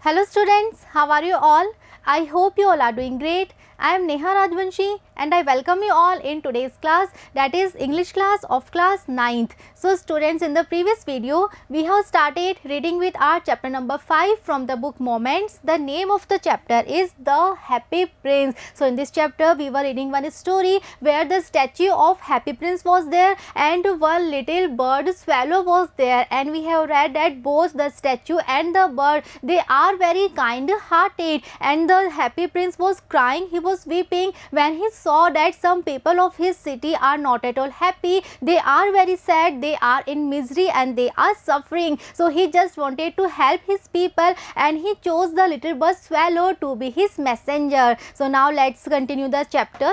Hello students, how are you all? I hope you all are doing great. I am Neha Rajvanshi and I welcome you all in today's class, that is English class of class 9th. So students, in the previous video we have started reading with our chapter number 5 from the book Moments. The name of the chapter is The Happy Prince. So in this chapter we were reading one story where the statue of Happy Prince was there and one little bird swallow was there, and we have read that both the statue and the bird, they are very kind hearted, and the Happy Prince was crying, he was weeping when he saw that some people of his city are not at all happy. They are very sad, they are in misery and they are suffering. So he just wanted to help his people and he chose the little bird swallow to be his messenger. So now let's continue the chapter.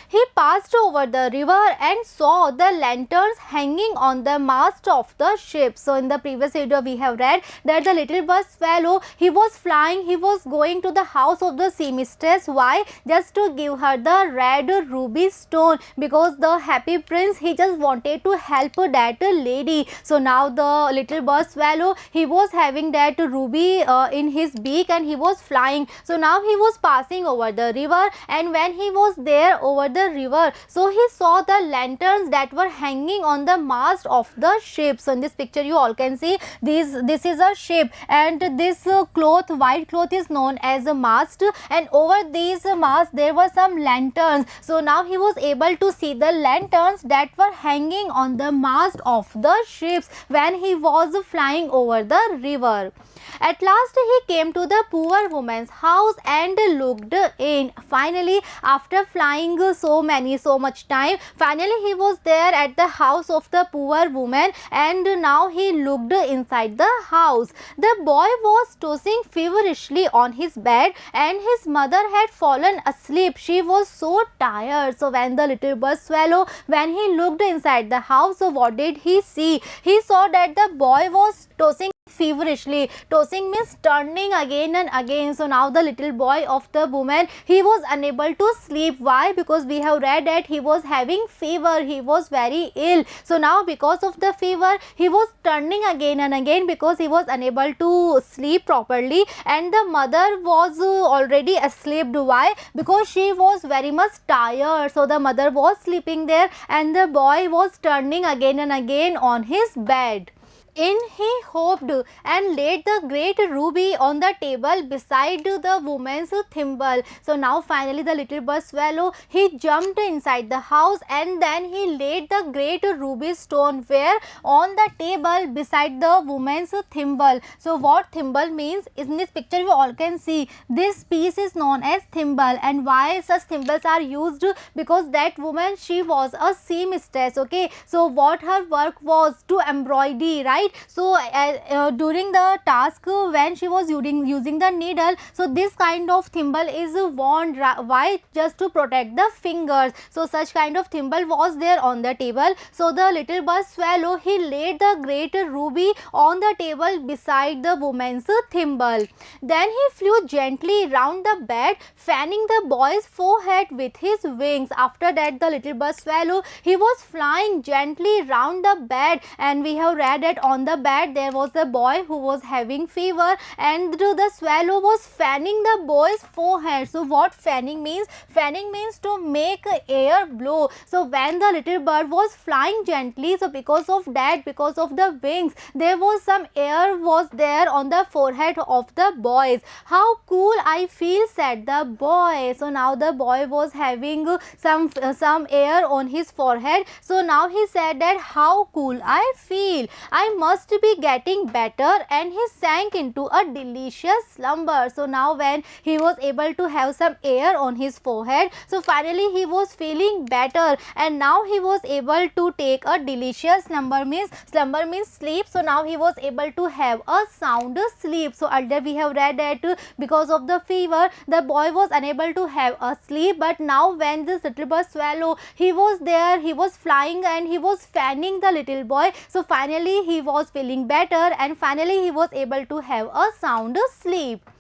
He passed over the river and saw the lanterns hanging on the mast of the ship. So in the previous video we have read that the little bird swallow, he was flying, he was going to the house of the sea mistress. Why? Just to give her the red ruby stone, because the Happy Prince, he just wanted to help that lady. So now the little bird swallow, he was having that ruby in his beak and he was flying. So now he was passing over the river, and when he was there over the river, so he saw the lanterns that were hanging on the mast of the ship. So in this picture you all can see this is a ship, and this cloth, white cloth, is known as a mast, and over these mast there were some lanterns. So now he was able to see the lanterns that were hanging on the mast of the ships when he was flying over the river. At last he came to the poor woman's house and looked in. Finally, after flying so much time, finally he was there at the house of the poor woman, and now he looked inside the house. The boy was tossing feverishly on his bed and his mother had fallen asleep. She was so tired. So when the little bird swallow, when he looked inside the house, so what did he see? He saw that the boy was tossing feverishly. Tossing means turning again and again. So now the little boy of the woman, he was unable to sleep. Why? Because we have read that he was having fever, he was very ill. So now because of the fever, he was turning again and again because he was unable to sleep properly, and the mother was already asleep. Why? Because she was very much tired. So the mother was sleeping there and the boy was turning again and again on his bed. In he hopped and laid the great ruby on the table beside the woman's thimble. So now finally the little bird swallow, he jumped inside the house and then he laid the great ruby stone where? On the table beside the woman's thimble. So what thimble means? In this picture you all can see this piece is known as thimble. And why such thimbles are used? Because that woman, she was a seamstress. Okay, so what her work was? To embroidery, right? So during the task when she was using the needle, so this kind of thimble is worn. Why? Just to protect the fingers. So such kind of thimble was there on the table. So the little bird swallow, he laid the great ruby on the table beside the woman's thimble. Then he flew gently round the bed, fanning the boy's forehead with his wings. After that the little bird swallow, he was flying gently round the bed, and we have read that on the bed there was a boy who was having fever, and the swallow was fanning the boy's forehead. So what fanning means? Fanning means to make air blow. So when the little bird was flying gently, so because of that, because of the wings, there was some air was there on the forehead of the boys. How cool I feel, said the boy. So now the boy was having some air on his forehead. So now he said that how cool I feel, I must be getting better, and he sank into a delicious slumber. So now when he was able to have some air on his forehead, so finally he was feeling better, and now he was able to take a delicious slumber means sleep. So now he was able to have a sound sleep. So earlier we have read that because of the fever the boy was unable to have a sleep, but now when this little bird swallow, he was there, he was flying and he was fanning the little boy, so finally he was feeling better and finally he was able to have a sound sleep.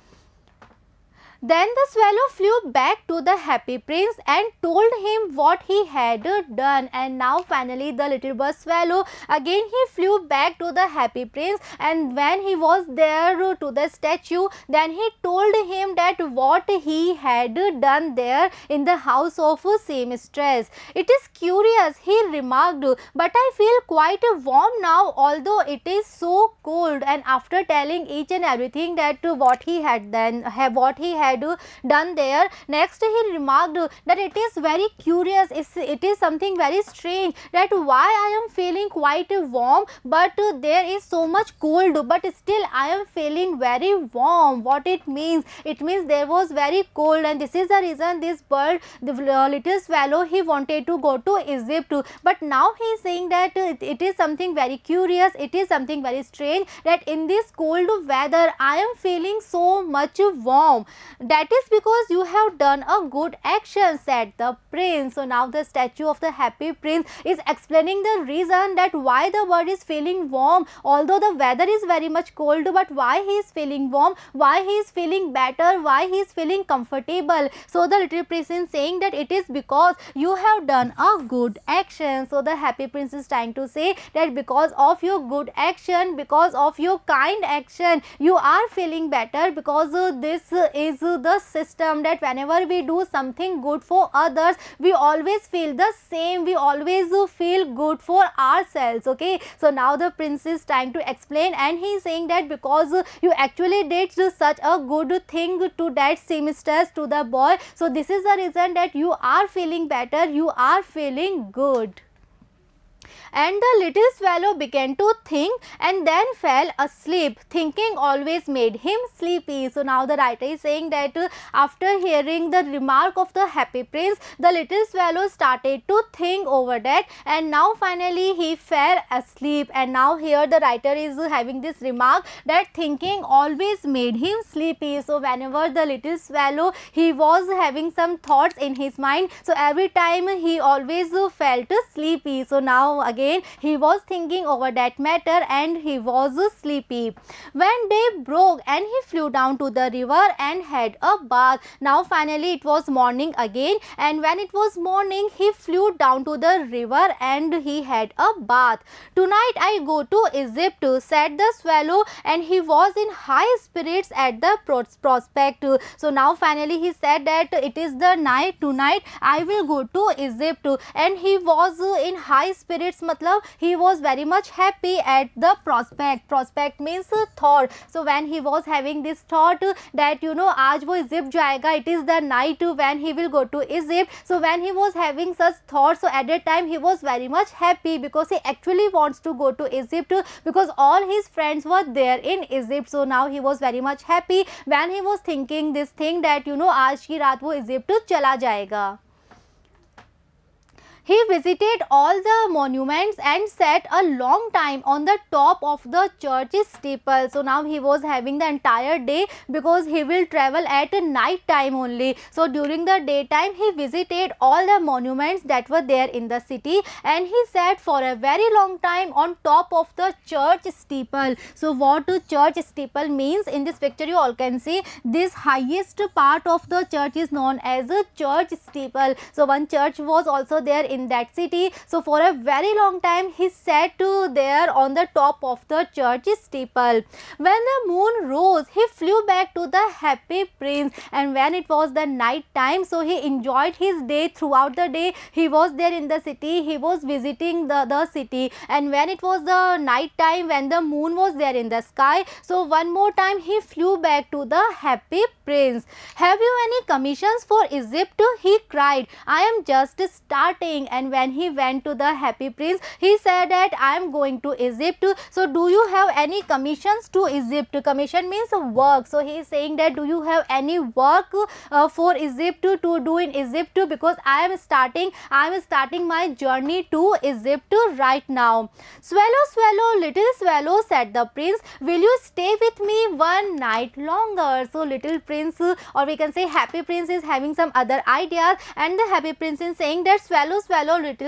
Then the swallow flew back to the happy prince and told him what he had done. And now finally the little bird swallow again he flew back to the happy prince, and when he was there to the statue, then he told him that what he had done there in the house of seamstress. It is curious, he remarked, but I feel quite warm now, although it is so cold. And after telling each and everything that what he had done there, next he remarked that it is very curious, it is something very strange, that why I am feeling quite warm, but there is so much cold, but still I am feeling very warm. What it means? It means there was very cold, and this is the reason this bird, the little swallow, he wanted to go to Egypt. But now he is saying that it is something very curious, it is something very strange, that in this cold weather I am feeling so much warm. That is because you have done a good action, said the prince. So now the statue of the happy prince is explaining the reason that why the bird is feeling warm, although the weather is very much cold, but why he is feeling warm, why he is feeling better, why he is feeling comfortable. So the little prince is saying that it is because you have done a good action. So the happy prince is trying to say that because of your good action, because of your kind action, you are feeling better, because this is the system that whenever we do something good for others, we always feel the same, we always feel good for ourselves. Okay, so now the prince is trying to explain, and he is saying that because you actually did such a good thing to that seamstress, to the boy, so this is the reason that you are feeling better, you are feeling good. And the little swallow began to think and then fell asleep. Thinking always made him sleepy. So now the writer is saying that after hearing the remark of the happy prince, the little swallow started to think over that, and now finally he fell asleep. And now here the writer is having this remark that thinking always made him sleepy. So whenever the little swallow, he was having some thoughts in his mind, so every time he always felt sleepy. So now again he was thinking over that matter and he was sleepy. When day broke and he flew down to the river and had a bath. Now finally it was morning again, and when it was morning he flew down to the river and he had a bath. Tonight I go to Egypt, said the swallow, and he was in high spirits at the prospect. So now finally he said that it is the night, tonight I will go to Egypt, and he was in high spirits, matlab he was very much happy at the prospect. Prospect means thought. So when he was having this thought that आज वो Egypt जाएगा, it is the night when he will go to Egypt. So when he was having such thoughts, so at that time he was very much happy, because he actually wants to go to Egypt, because all his friends were there in Egypt. So now he was very much happy when he was thinking this thing that आज की रात वो Egypt चला जाएगा. He visited all the monuments and sat a long time on the top of the church steeple. So now he was having the entire day, because he will travel at night time only. So during the daytime he visited all the monuments that were there in the city, and he sat for a very long time on top of the church steeple. So what church steeple means, in this picture you all can see this highest part of the church is known as a church steeple. So one church was also there in that city. So for a very long time he sat there on the top of the church steeple. When the moon rose, he flew back to the happy prince, and when it was the night time, so he enjoyed his day. Throughout the day he was there in the city, he was visiting the city, and when it was the night time, when the moon was there in the sky, so one more time he flew back to the happy prince. Have you any commissions for Egypt? He cried. I am just starting. And when he went to the happy prince, he said that I am going to Egypt. So do you have any commissions to Egypt? Commission means work. So he is saying that do you have any work for Egypt to do in Egypt, because I am starting my journey to Egypt right now. Swallow, swallow, little swallow, said the prince, will you stay with me one night longer? So little prince, or we can say happy prince, is having some other ideas, and the happy prince is saying that swallow, swallow,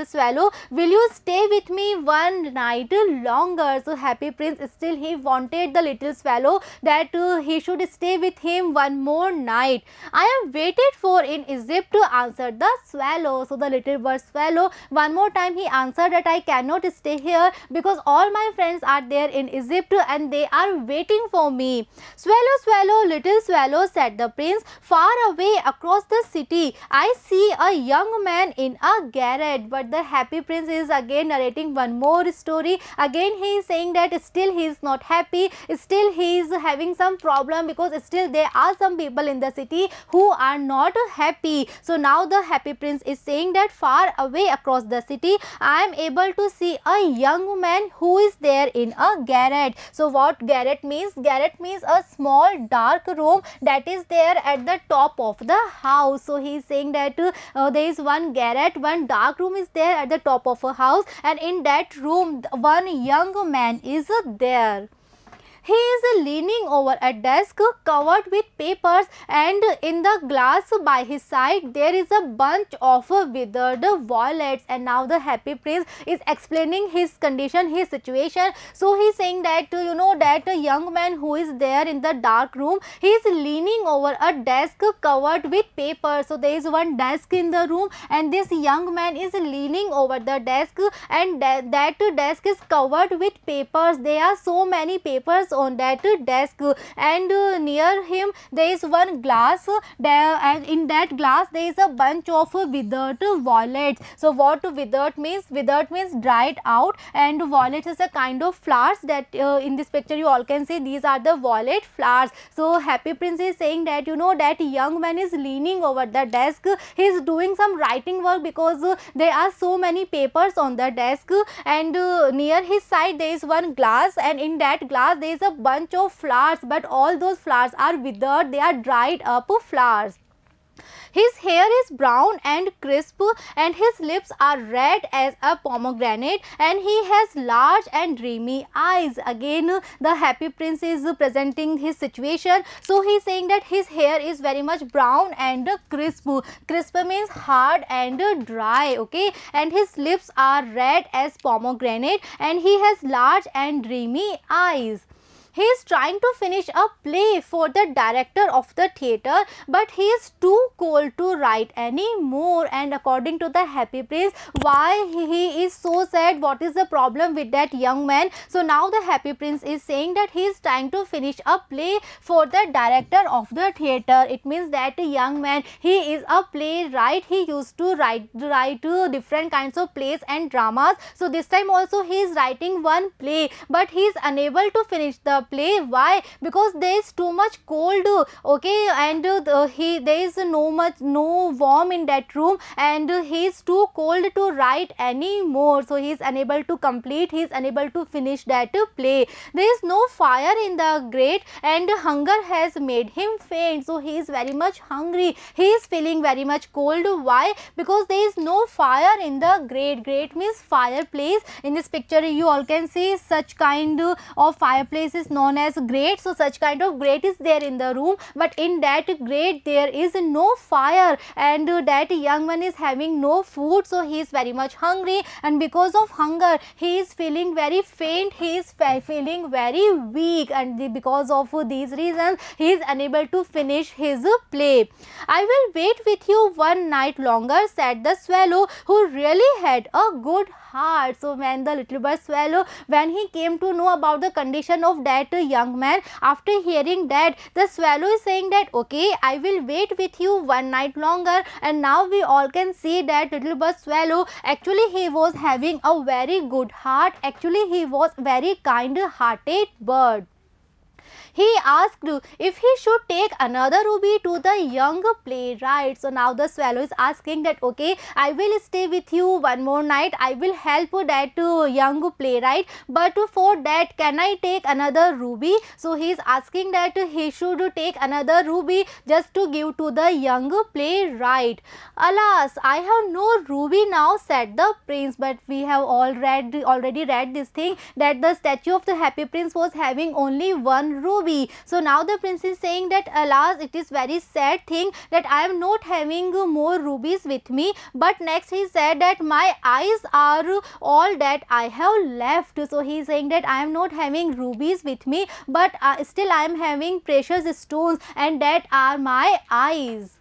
swallow, will you stay with me one night longer? So happy prince still he wanted the little swallow that he should stay with him one more night. I am waited for in Egypt, answered the swallow. So the little bird swallow one more time he answered that I cannot stay here because all my friends are there in Egypt and they are waiting for me. Swallow, swallow, little swallow, said the prince, far away across the city I see a young man in a garret. But the happy prince is again narrating one more story. Again he is saying that still he is not happy, still he is having some problem because still there are some people in the city who are not happy. So now the happy prince is saying that far away across the city I am able to see a young man who is there in a garret. So what garret means? Garret means a small dark room that is there at the top of the house. So he is saying that there is one garret, one dark room is there at the top of a house, and in that room one young man is there. He is leaning over a desk covered with papers, and in the glass by his side there is a bunch of withered violets. And now the happy prince is explaining his condition, his situation. So he is saying that that a young man who is there in the dark room, he is leaning over a desk covered with papers. So there is one desk in the room and this young man is leaning over the desk, and that desk is covered with papers. There are so many papers on that desk, and near him there is one glass there, and in that glass there is a bunch of withered violets. So what withered means? Withered means dried out, and violets is a kind of flowers that in this picture you all can see these are the violet flowers. So happy prince is saying that that young man is leaning over the desk, he is doing some writing work because there are so many papers on the desk, and near his side there is one glass, and in that glass there is a bunch of flowers, but all those flowers are withered, they are dried up flowers. His hair is brown and crisp, and his lips are red as a pomegranate, and he has large and dreamy eyes. Again the happy prince is presenting his situation. So he is saying that his hair is very much brown and crisp. Crisp means hard and dry, okay, and his lips are red as pomegranate, and he has large and dreamy eyes. He is trying to finish a play for the director of the theatre, but he is too cold to write any more. And according to the happy prince, why he is so sad, what is the problem with that young man? So now the happy prince is saying that he is trying to finish a play for the director of the theatre. It means that a young man, he is a playwright, he used to write different kinds of plays and dramas. So this time also he is writing one play, but he is unable to finish the play. Why? Because there is too much cold, okay, and there is no warm in that room, and he is too cold to write any more. So he is unable to complete, he is unable to finish that play. There is no fire in the grate, and hunger has made him faint. So he is very much hungry, he is feeling very much cold. Why? Because there is no fire in the grate. Grate means fireplace. In this picture you all can see such kind of fireplace is known as grate. So such kind of grate is there in the room, but in that grate there is no fire, and that young man is having no food. So he is very much hungry, and because of hunger he is feeling very faint, he is feeling very weak, and because of these reasons he is unable to finish his play. I will wait with you one night longer, said the swallow, who really had a good heart. So when the little bird swallow, when he came to know about the condition of that young man, after hearing that, the swallow is saying that okay, I will wait with you one night longer. And now we all can see that little bird swallow, actually he was having a very good heart, actually he was very kind hearted bird. He asked if he should take another ruby to the young playwright. So now the swallow is asking that okay, I will stay with you one more night, I will help that young playwright, but for that can I take another ruby? So he is asking that he should take another ruby just to give to the young playwright. Alas, I have no ruby now, said the prince. But we have already read this thing, that the statue of the happy prince was having only one ruby. ruby. So now the prince is saying that alas, it is very sad thing that I am not having more rubies with me. But next he said that my eyes are all that I have left. So he is saying that I am not having rubies with me, but still I am having precious stones, and that are my eyes.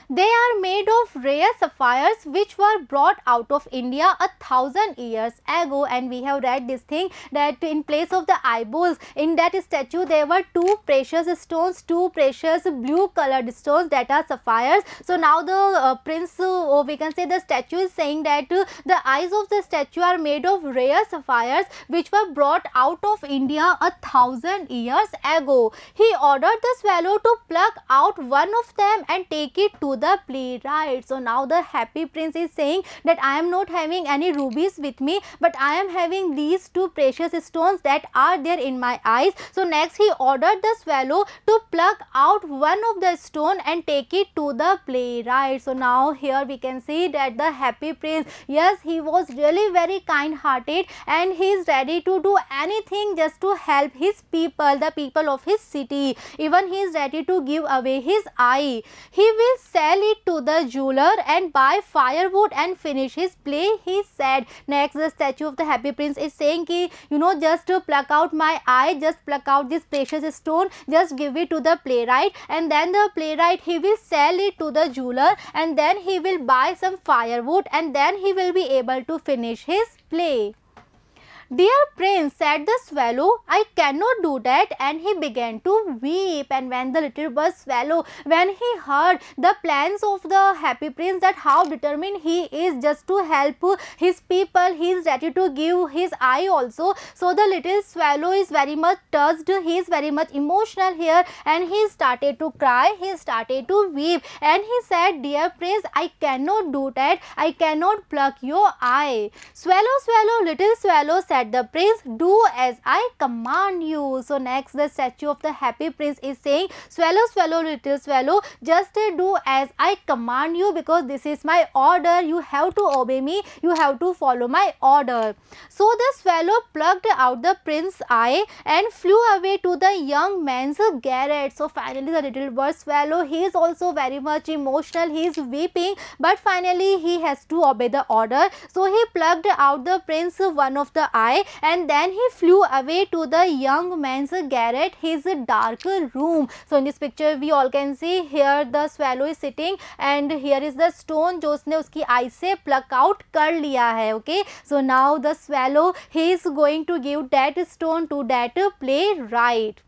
They are made of rare sapphires which were brought out of India 1,000 years ago. And we have read this thing that in place of the eyeballs in that statue there were two precious stones, two precious blue colored stones that are sapphires. So now the prince, or we can say the statue, is saying that the eyes of the statue are made of rare sapphires which were brought out of India 1,000 years ago. He ordered the swallow to pluck out one of them and take it to the playwright. So now the happy prince is saying that I am not having any rubies with me, but I am having these two precious stones that are there in my eyes. So next he ordered the swallow to pluck out one of the stone and take it to the playwright. So now here we can see that the happy prince, yes, he was really very kind hearted, and he is ready to do anything just to help his people, the people of his city. Even he is ready to give away his eye. He will sell it to the jeweler and buy firewood and finish his play, he said. Next the statue of the happy prince is saying ki, just to pluck out my eye, just pluck out this precious stone, just give it to the playwright, and then the playwright, he will sell it to the jeweler, and then he will buy some firewood, and then he will be able to finish his play. Dear prince, said the swallow, I cannot do that, and he began to weep. And when the little bird swallow, when he heard the plans of the happy prince, that how determined he is just to help his people, he is ready to give his eye also. So the little swallow is very much touched, he is very much emotional here, and he started to cry, he started to weep, and he said, dear prince, I cannot do that, I cannot pluck your eye. Swallow, swallow, little swallow, said the prince, do as I command you. So next the statue of the happy prince is saying, swallow, swallow, little swallow, just do as I command you, because this is my order, you have to obey me, you have to follow my order. So the swallow plucked out the prince's eye and flew away to the young man's garret. So finally the little bird swallow, he is also very much emotional, he is weeping, but finally he has to obey the order. So he plucked out the prince one of the eye, and then he flew away to the young man's garret, his dark room. So in this picture we all can see here the swallow is sitting, and here is the stone जो उसने उसकी eye से pluck out कर लिया है. Okay, so now the swallow, he is going to give that stone to that playwright.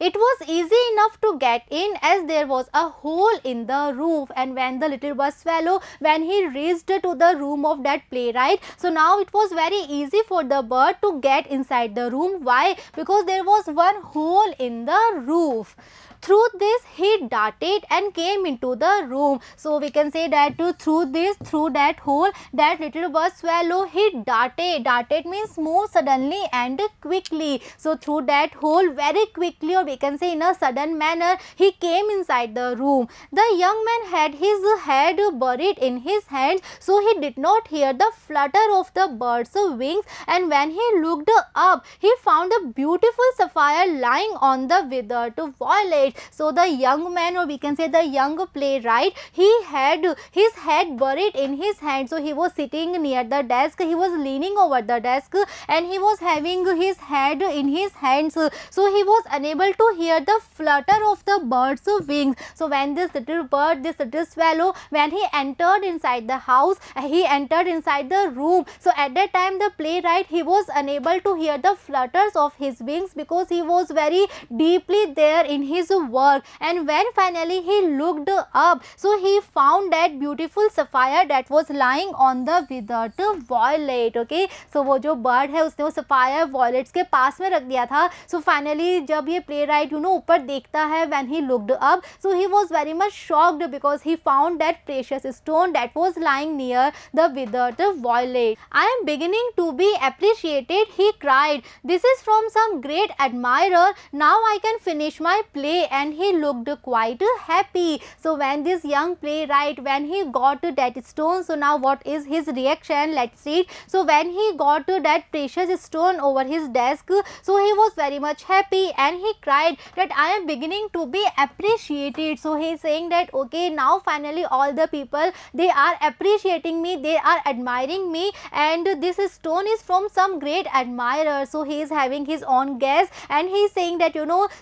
It was easy enough to get in, as there was a hole in the roof. And when the little bird swallow, when he reached to the room of that playwright, so now it was very easy for the bird to get inside the room. Why? Because there was one hole in the roof. Through this he darted and came into the room. So we can say that through that hole, that little bird swallow, he darted. Darted means move suddenly and quickly. So through that hole very quickly, or we can say in a sudden manner, he came inside the room. The young man had his head buried in his hands, so he did not hear the flutter of the bird's wings. And when he looked up, he found a beautiful sapphire lying on the withered violet. So the young man, or we can say the young playwright, he had his head buried in his hand. So he was sitting near the desk, he was leaning over the desk, and he was having his head in his hands. So he was unable to hear the flutter of the bird's wings. So when this little bird, this little swallow, when he entered inside the house, he entered inside the room. So at that time the playwright, he was unable to hear the flutters of his wings, because he was very deeply there in his work. And when finally he looked up, so he found that beautiful sapphire that was lying on the withered violet. Okay, so वो जो bird है उसने वो sapphire violets के पास में रख दिया था. So finally जब ये playwright ऊपर देखता है when he looked up, so he was very much shocked because he found that precious stone that was lying near the withered violet. I am beginning to be appreciated, he cried. This is from some great admirer. Now I can finish my play, and he looked quite happy. So when this young playwright, when he got that stone, so now what is his reaction? Let's see. So when he got that precious stone over his desk, so he was very much happy and he cried that I am beginning to be appreciated. So he is saying that okay, now finally all the people, they are appreciating me, they are admiring me, and this stone is from some great admirer. So he is having his own guess and he is saying that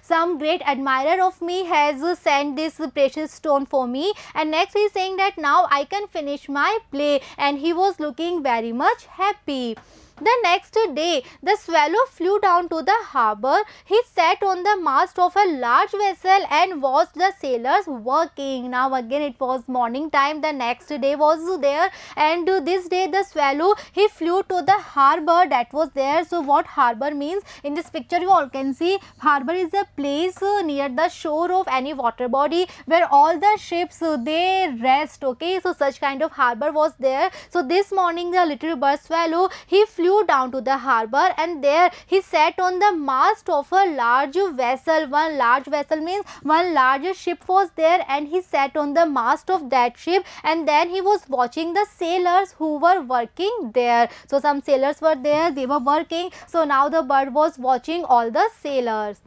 some great admirer of me has sent this precious stone for me, and next he is saying that now I can finish my play, and he was looking very much happy. The next day, the swallow flew down to the harbour. He sat on the mast of a large vessel and watched the sailors working. Now again it was morning time, the next day was there, and this day the swallow, he flew to the harbour that was there. So what harbour means? In this picture you all can see, harbour is a place near the shore of any water body where all the ships they rest, okay. So such kind of harbour was there. So this morning the little bird swallow, he flew down to the harbour, and there he sat on the mast of a large vessel. One large vessel means one large ship was there, and he sat on the mast of that ship, and then he was watching the sailors who were working there. So some sailors were there, they were working. So now the bird was watching all the sailors.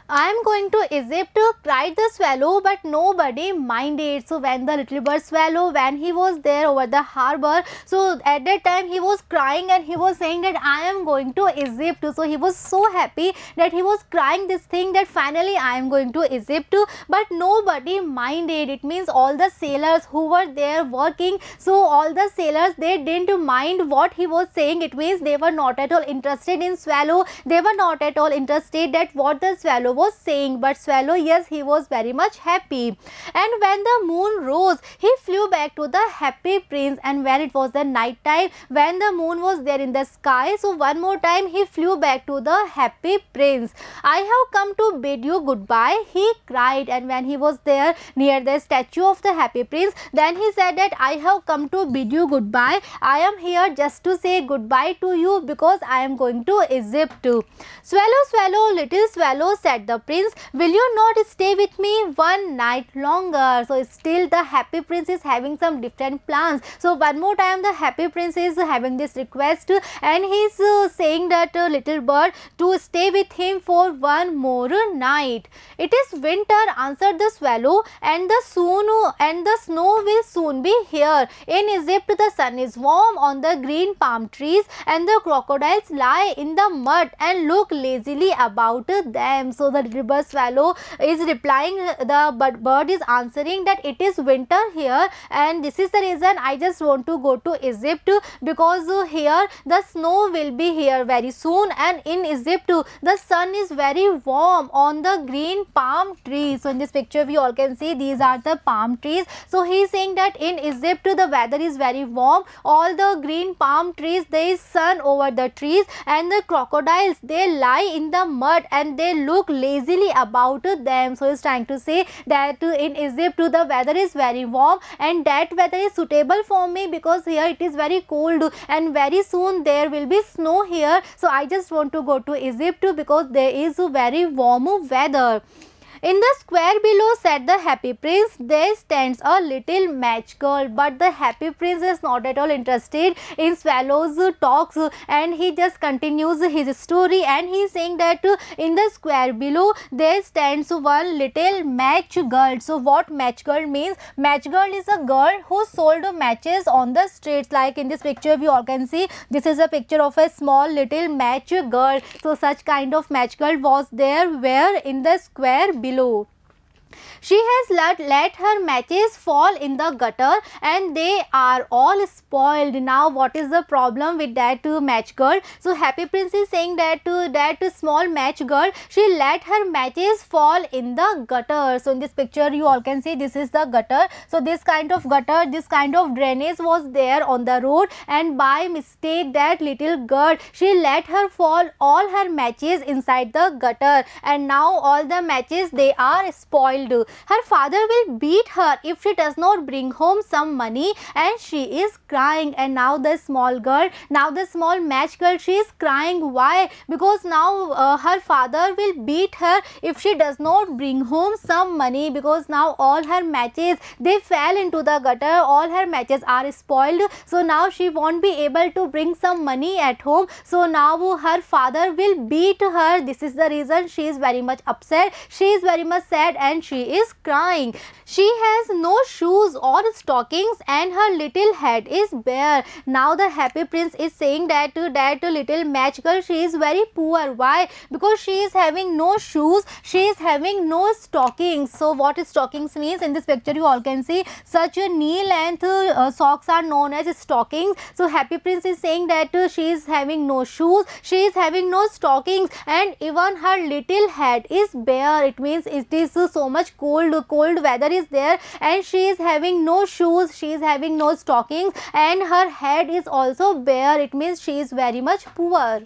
I am going to Egypt, cried the swallow, but nobody minded. So when the little bird swallow, when he was there over the harbour, so at that time he was crying and he was saying that I am going to Egypt. So he was so happy that he was crying this thing that finally I am going to Egypt, but nobody minded. It means all the sailors who were there working, so all the sailors, they didn't mind what he was saying. It means they were not at all interested in swallow, they were not at all interested that what the swallow was saying, but swallow, yes, he was very much happy. And when the moon rose, he flew back to the happy prince, and when it was the night time, when the moon was there in the sky, so one more time he flew back to the happy prince. I have come to bid you goodbye, he cried. And when he was there near the statue of the happy prince, then he said that I have come to bid you goodbye, I am here just to say goodbye to you because I am going to Egypt. Swallow, swallow, little swallow, said the prince, will you not stay with me one night longer? So still the happy prince is having some different plans. So one more time the happy prince is having this request, and he is saying that little bird to stay with him for one more night. It is winter, answered the swallow, and the snow will soon be here. In Egypt the sun is warm on the green palm trees, and the crocodiles lie in the mud and look lazily about them. So the little bird swallow is replying, the bird is answering that it is winter here, and this is the reason I just want to go to Egypt, because here the snow will be here very soon, and in Egypt the sun is very warm on the green palm trees. So in this picture we all can see these are the palm trees. So he is saying that in Egypt the weather is very warm, all the green palm trees, there is sun over the trees, and the crocodiles, they lie in the mud and they look lazily about them. So he is trying to say that in Egypt the weather is very warm, and that weather is suitable for me because here it is very cold and very soon there will be snow here. So I just want to go to Egypt because there is a very warm weather. In the square below, said the happy prince, there stands a little match girl. But the happy prince is not at all interested in swallow's talks, and he just continues his story, and he is saying that in the square below there stands one little match girl. So what match girl means? Match girl is a girl who sold matches on the streets. Like in this picture we all can see, this is a picture of a small little match girl. So such kind of match girl was there where in the square below. She has let her matches fall in the gutter and they are all spoiled. Now what is the problem with that match girl? So Happy Prince is saying that that small match girl, she let her matches fall in the gutter. So in this picture you all can see this is the gutter. So this kind of gutter, this kind of drainage was there on the road, and by mistake that little girl, she let her fall all her matches inside the gutter, and now all the matches, they are spoiled. Her father will beat her if she does not bring home some money, and she is crying. And now the small girl, now the small match girl, she is crying. Why? Because now her father will beat her if she does not bring home some money, because now all her matches, they fell into the gutter, all her matches are spoiled. So now she won't be able to bring some money at home. So now her father will beat her. This is the reason she is very much upset, she is very much sad, and she is crying. She has no shoes or stockings and her little head is bare. Now the Happy Prince is saying that that little match girl, she is very poor. Why? Because she is having no shoes, she is having no stockings. So what stockings means? In this picture you all can see such a knee length socks are known as stockings. So Happy Prince is saying that she is having no shoes, she is having no stockings, and even her little head is bare. It means it is so much cold weather is there, and she is having no shoes, she is having no stockings, and her head is also bare. It means she is very much poor.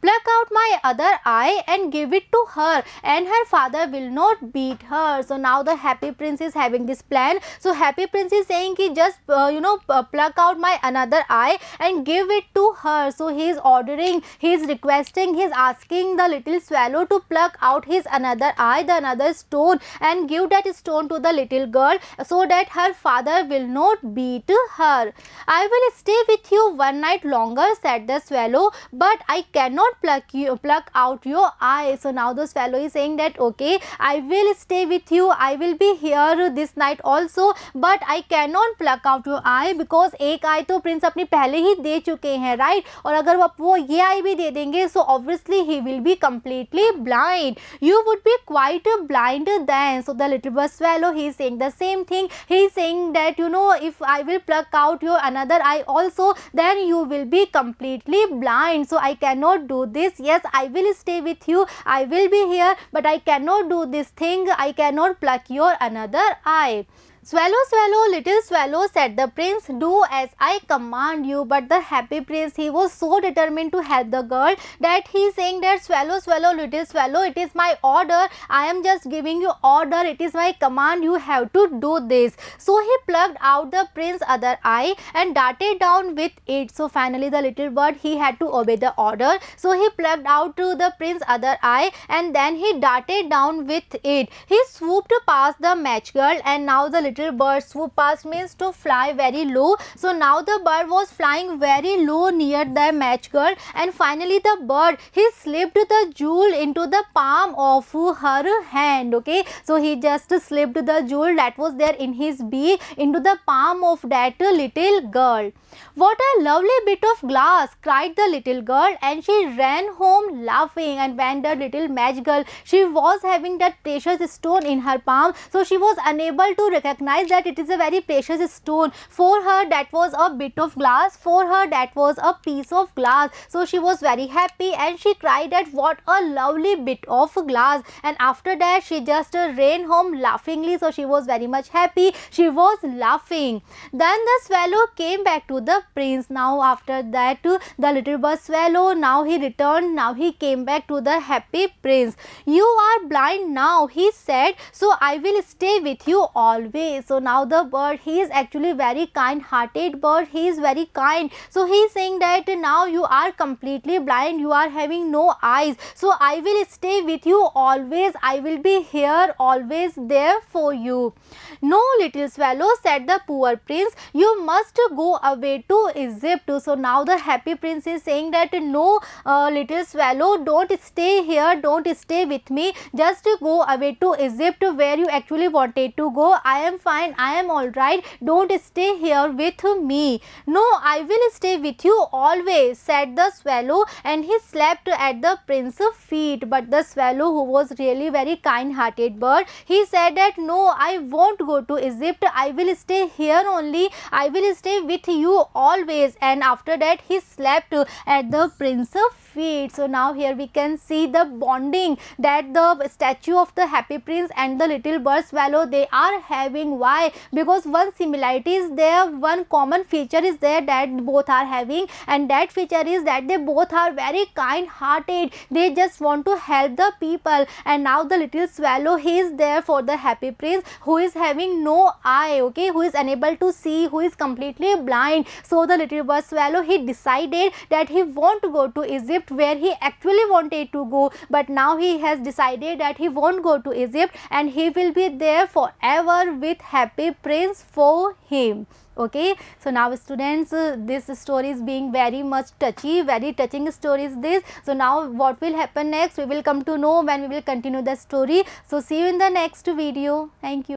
Pluck out my other eye and give it to her, and her father will not beat her. So now the Happy Prince is having this plan. So Happy Prince is saying ki just pluck out my another eye and give it to her. So he is ordering, he is requesting, he is asking the little swallow to pluck out his another eye, the another stone, and give that stone to the little girl so that her father will not beat her. I will stay with you one night longer, said the swallow, but I cannot pluck out your eye. So now the swallow is saying that okay, I will stay with you, I will be here this night also, but I cannot pluck out your eye, because एक eye तो Prince अपनी पहले ही दे चुके हैं, right? और अगर वो ये eye भी दे देंगे, so obviously he will be completely blind. You would be quite blind then. So the little bird swallow, he is saying the same thing. He is saying that if I will pluck out your another eye also, then you will be completely blind. So I cannot do this. Yes, I will stay with you, I will be here, but I cannot do this thing, I cannot pluck your another eye. Swallow, swallow, little swallow, said the prince, do as I command you. But the Happy Prince, he was so determined to help the girl that he is saying that swallow, swallow, little swallow, it is my order, I am just giving you order, it is my command, you have to do this. So he plucked out the prince's other eye and darted down with it. So finally the little bird, he had to obey the order. So he plucked out to the prince's other eye and then he darted down with it. He swooped past the match girl, and now the little bird, swoop past means to fly very low. So now the bird was flying very low near the match girl, and finally the bird, he slipped the jewel into the palm of her hand. Okay, so he just slipped the jewel that was there in his beak into the palm of that little girl. What a lovely bit of glass, cried the little girl, and she ran home laughing. And when the little match girl, she was having that precious stone in her palm, so she was unable to recognize that it is a very precious stone. For her that was a bit of glass, for her that was a piece of glass. So she was very happy and she cried that what a lovely bit of glass, and after that she just ran home laughingly. So she was very much happy, she was laughing. Then the swallow came back to the prince. Now after that the little bird swallow, now he returned, now he came back to the Happy Prince. You are blind now, he said, so I will stay with you always. So now the bird, he is actually very kind hearted bird, he is very kind. So he is saying that now you are completely blind, you are having no eyes, so I will stay with you always, I will be here always there for you. No, little swallow, said the poor prince, you must go away to Egypt. So now the Happy Prince is saying that no, little swallow, don't stay here, don't stay with me, just go away to Egypt where you actually wanted to go. I am fine, I am all right, don't stay here with me. No, I will stay with you always, said the swallow, and he slept at the prince's feet. But the swallow, who was really very kind-hearted bird, he said that no, I won't go to Egypt, I will stay here only, I will stay with you always. And after that he slept at the prince's feet. So now here we can see the bonding that the statue of the happy prince and the little bird swallow they are having. Why? Because one similarity is there, one common feature is there that both are having, and that feature is that they both are very kind hearted, they just want to help the people. And now the little swallow, he is there for the happy prince who is having no eye, okay, who is unable to see, who is completely blind. So the little bird swallow, he decided that he won't go to Egypt where he actually wanted to go, but now he has decided that he won't go to Egypt and he will be there forever with happy prince for him. Okay, so now students, this story is being very much touchy, very touching story is this. So now what will happen next, we will come to know when we will continue the story. So see you in the next video. Thank you.